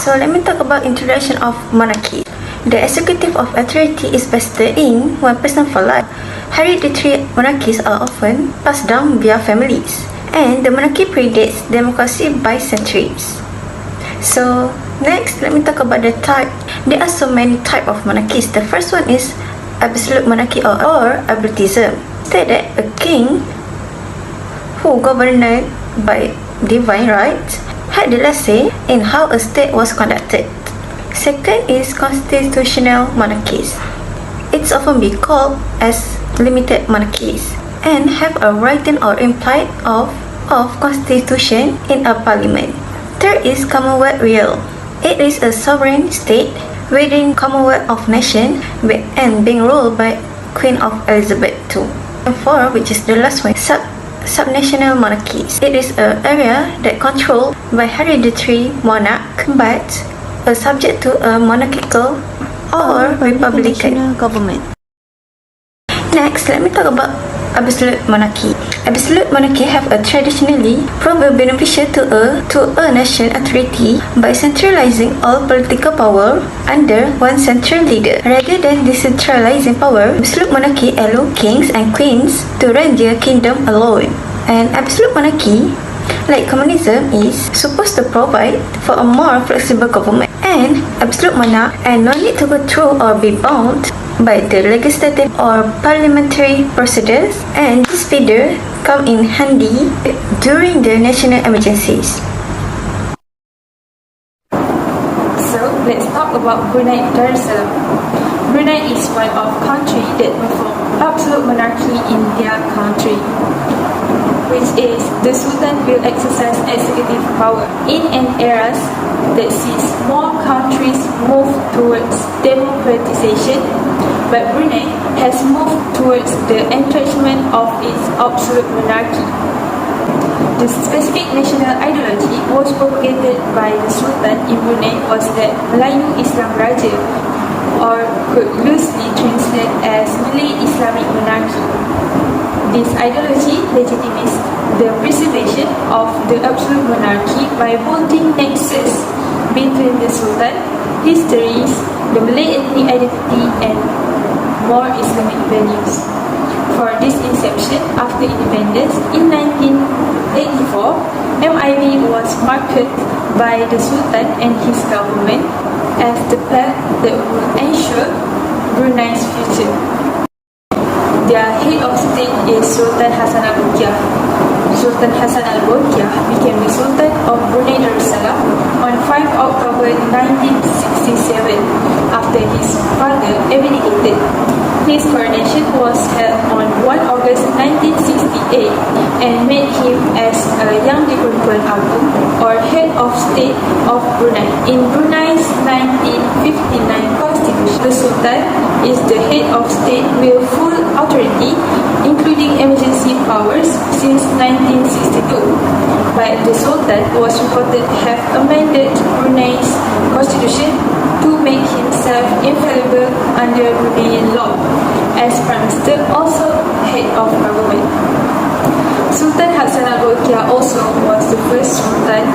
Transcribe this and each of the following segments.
So let me talk about introduction of monarchy. The executive of authority is vested in one person for life. Hereditary monarchies are often passed down via families, and the monarchy predates democracy by centuries. So next, let me talk about the type. There are so many types of monarchies. The first one is absolute monarchy or absolutism. State that a king who governed by divine right had the last say in how a state was conducted. Second is constitutional monarchies. It's often be called as limited monarchies and have a written or implied of constitution in a parliament. Third is commonwealth real. It is a sovereign state within Commonwealth of Nations and being ruled by Queen of Elizabeth II. And four, which is the last one, subnational monarchies. It is an area that controlled by hereditary monarch but subject to a monarchical or republican government. Next, let me talk about absolute monarchy. Absolute monarchy have a traditionally proven beneficial to a nation authority by centralizing all political power under one central leader. Rather than decentralizing power, absolute monarchy allow kings and queens to run their kingdom alone. And absolute monarchy, like communism, is supposed to provide for a more flexible government. And absolute monarch and no need to go through or be bound by the legislative or parliamentary procedures, and this feature come in handy during the national emergencies. So let's talk about Brunei Darussalam. Brunei is one of countries that perform absolute monarchy in their country, which is the Sultan will exercise executive power. In an era that sees more countries move towards democratization, but Brunei has moved towards the entrenchment of its absolute monarchy. The specific national ideology was propagated by the Sultan in Brunei was that Melayu Islam Raja, or could loosely translate as Malay Islamic monarchy. This ideology legitimates the preservation of the absolute monarchy by building nexus between the Sultan, histories, the Malay ethnic identity, and more Islamic values. For this inception, after independence in 1984, MIB was marked by the Sultan and his government as the path that will ensure Brunei's future. Their head of state is Sultan Hassan al-Bolkiah. Sultan Hassan al-Bolkiah became the Sultan of Brunei Darussalam on 5 October 1967 after his father abdicated. His coronation was held on 1 August 1968 and made him as a Yang di-Pertuan Agong or head of state of Brunei. In Brunei's 1959 constitution, the Sultan is the head of state with full authority, including emergency powers, since 1962. But the Sultan was reported to have amended Brunei's constitution to make himself infallible under Bruneian law, as Prime Minister also head of government. Sultan Hassan al-Bolkiah also was the first Sultan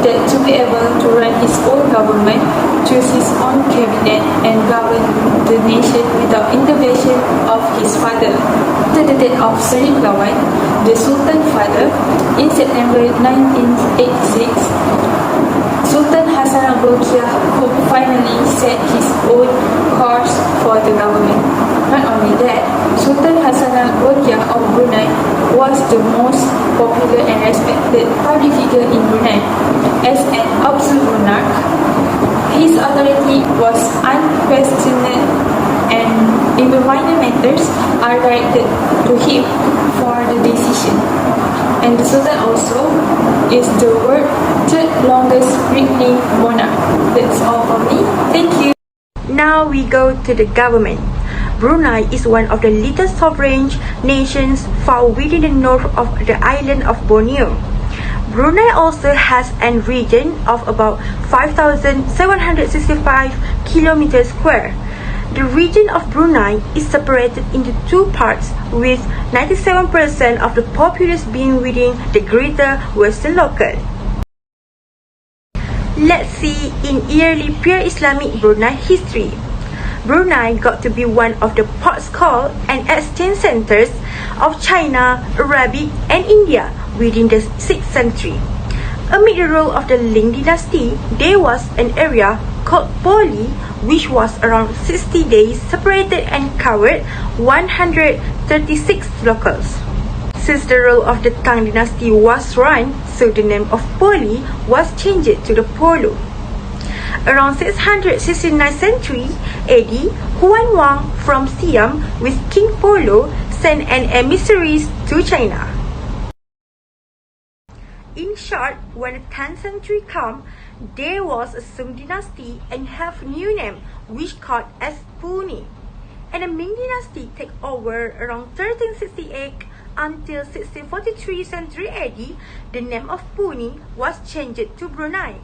that to be able to run his own government, choose his own cabinet, and govern the nation without intervention of his father. After the death of Seri Begawan, the Sultan father, in September 1986, Sultan Hassan al-Bolkiah could finally set his own course for the government. Not only that, Sultan Hassan al-Bolkiah of Brunei was the most popular and respected public figure in Brunei. As an absolute monarch, his authority was unquestioned and even minor matters are directed to him for the decision. And the Sultan also is the world's third longest reigning monarch. That's all for me. Thank you. Now we go to the government. Brunei is one of the little sovereign nations found within the north of the island of Borneo. Brunei also has a region of about 5,765 kilometers square. The region of Brunei is separated into two parts, with 97% of the populace being within the Greater Western Locale. Let's see in early pre-Islamic Brunei history. Brunei got to be one of the ports called and exchange centers of China, Arabic and India within the 6th century. Amid the rule of the Ling dynasty, there was an area called Poli, which was around 60 days separated and covered 136 locales. Since the rule of the Tang dynasty was run, so the name of Poli was changed to the Polo. Around 669 century AD, Huan Wang from Siam with King Polo sent an emissaries to China. In short, when the 10th century came, there was a Sung dynasty and have new name which called as Puni. And the Ming dynasty take over around 1368 until 1643 century AD. The name of Puni was changed to Brunei.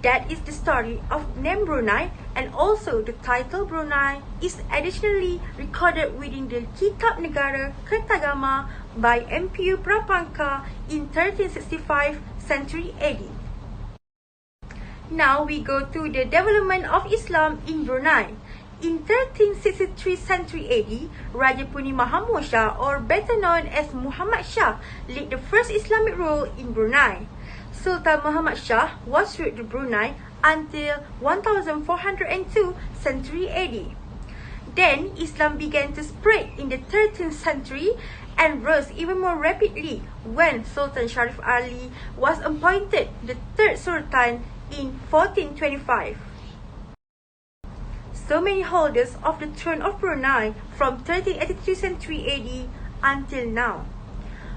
That is the story of name Brunei, and also the title Brunei is additionally recorded within the Kitab Negara Kertagama by Empu Prapangka in 1365 century AD. Now we go to the development of Islam in Brunei. In 1363 century AD, Raja Puni Mahmud Shah, or better known as Muhammad Shah, led the first Islamic rule in Brunei. Sultan Muhammad Shah was ruled Brunei until 1402 century AD. Then Islam began to spread in the 13th century and rose even more rapidly when Sultan Sharif Ali was appointed the third Sultan in 1425. So many holders of the throne of Brunei from 1383 century AD until now,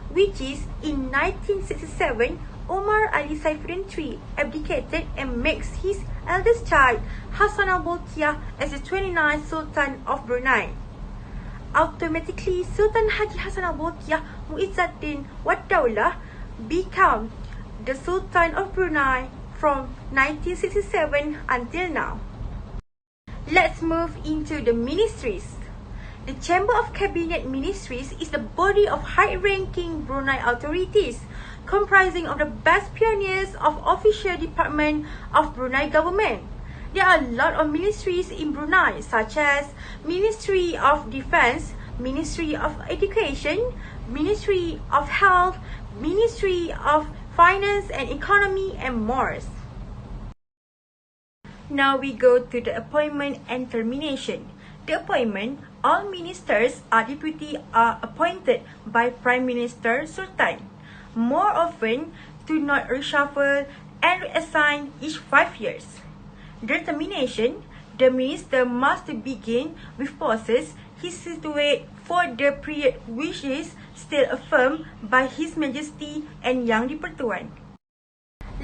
which is in 1967, Omar Ali Saifuddin III abdicated and makes his eldest child, Hassan al-Bolkiah, as the 29th Sultan of Brunei. Automatically, Sultan Haji Hassan al-Bolkiah Muizzuddin Wad Daulah became the Sultan of Brunei from 1967 until now. Let's move into the ministries. The Chamber of Cabinet Ministries is the body of high-ranking Brunei authorities, comprising of the best pioneers of official department of Brunei government. There are a lot of ministries in Brunei, such as Ministry of Defense, Ministry of Education, Ministry of Health, Ministry of Finance and Economy, and more. Now we go to the appointment and termination. The appointment, all ministers or deputy are appointed by Prime Minister Sultan. More often, do not reshuffle and reassign each 5 years. The termination, the minister must begin with posts he situated for the period which is still affirmed by His Majesty and Yang di-Pertuan.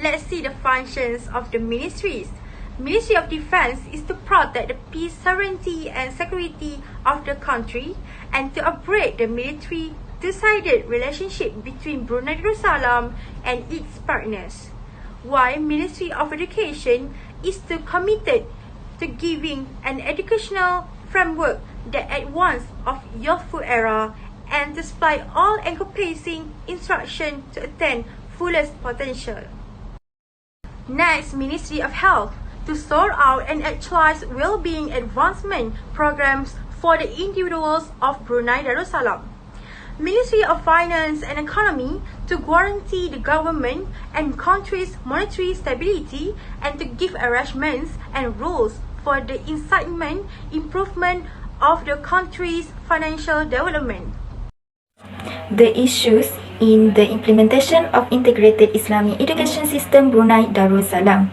Let's see the functions of the ministries. Ministry of Defense is to protect the peace, sovereignty and security of the country and to upgrade the military two-sided relationship between Brunei Darussalam and its partners. While Ministry of Education is to committed to giving an educational framework that advance of youthful era and to supply all encompassing instruction to attain fullest potential. Next, Ministry of Health, to sort out and actualize well-being advancement programs for the individuals of Brunei Darussalam. Ministry of Finance and Economy, to guarantee the government and country's monetary stability and to give arrangements and rules for the incitement, improvement of the country's financial development. The issues in the implementation of integrated Islamic education system Brunei Darussalam.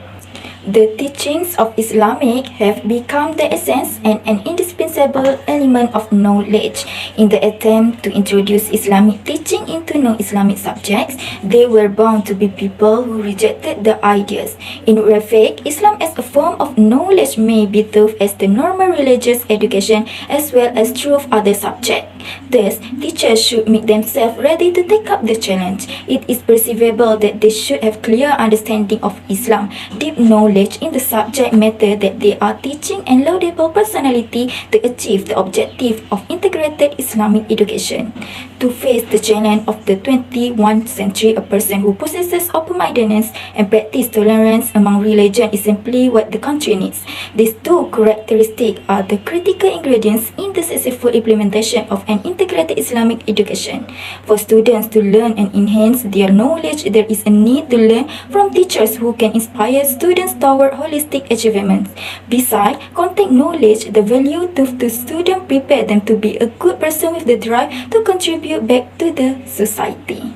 The teachings of Islamic have become the essence and an indispensable element of knowledge. In the attempt to introduce Islamic teaching into non-Islamic subjects, there were bound to be people who rejected the ideas. In effect, Islam as a form of knowledge may be thought as the normal religious education as well as true of other subjects. Thus, teachers should make themselves ready to take up the challenge. It is perceivable that they should have clear understanding of Islam, deep knowledge in the subject matter that they are teaching, and laudable personality to achieve the objective of integrated Islamic education. To face the challenge of the 21st century, a person who possesses open-mindedness and practice tolerance among religion is simply what the country needs. These two characteristics are the critical ingredients in the successful implementation of an integrated Islamic education. For students to learn and enhance their knowledge, there is a need to learn from teachers who can inspire students toward holistic achievements. Besides content knowledge, the value to the student prepare them to be a good person with the drive to contribute back to the society.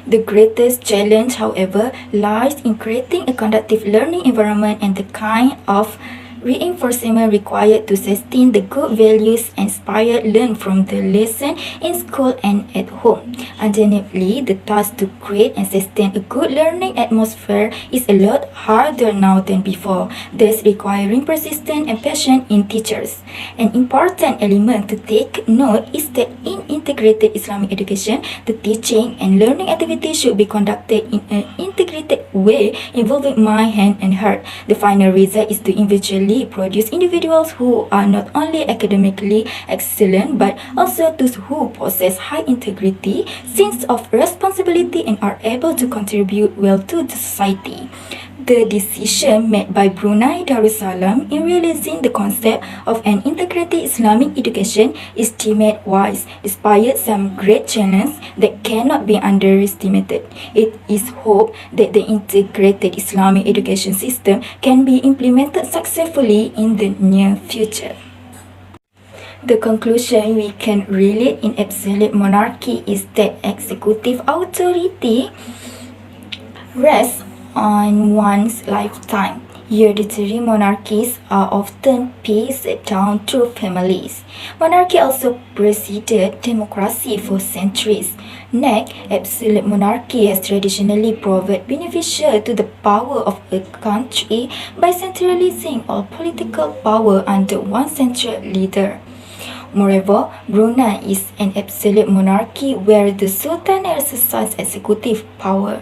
The greatest challenge, however, lies in creating a conducive learning environment and the kind of reinforcement required to sustain the good values inspired learned from the lesson in school and at home. Undeniably, the task to create and sustain a good learning atmosphere is a lot harder now than before, thus requiring persistence and passion in teachers. An important element to take note is that in integrated Islamic education, the teaching and learning activities should be conducted in an integrated way involving mind, hand, and heart. The final result is to eventually produce individuals who are not only academically excellent but also those who possess high integrity, sense of responsibility, and are able to contribute well to the society. The decision made by Brunei Darussalam in realizing the concept of an integrated Islamic education is deemed wise, despite some great challenges that cannot be underestimated. It is hoped that the integrated Islamic education system can be implemented successfully in the near future. The conclusion we can relate in absolute monarchy is that executive authority rests on one's lifetime. Hereditary monarchies are often passed down through families. Monarchy also preceded democracy for centuries. Next, absolute monarchy has traditionally proved beneficial to the power of a country by centralizing all political power under one central leader. Moreover, Brunei is an absolute monarchy where the Sultan exercises executive power.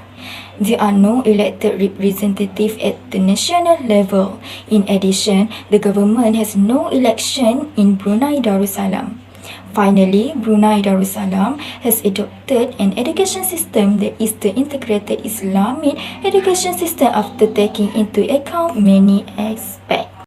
There are no elected representatives at the national level. In addition, the government has no election in Brunei Darussalam. Finally, Brunei Darussalam has adopted an education system that is the integrated Islamic education system after taking into account many aspects.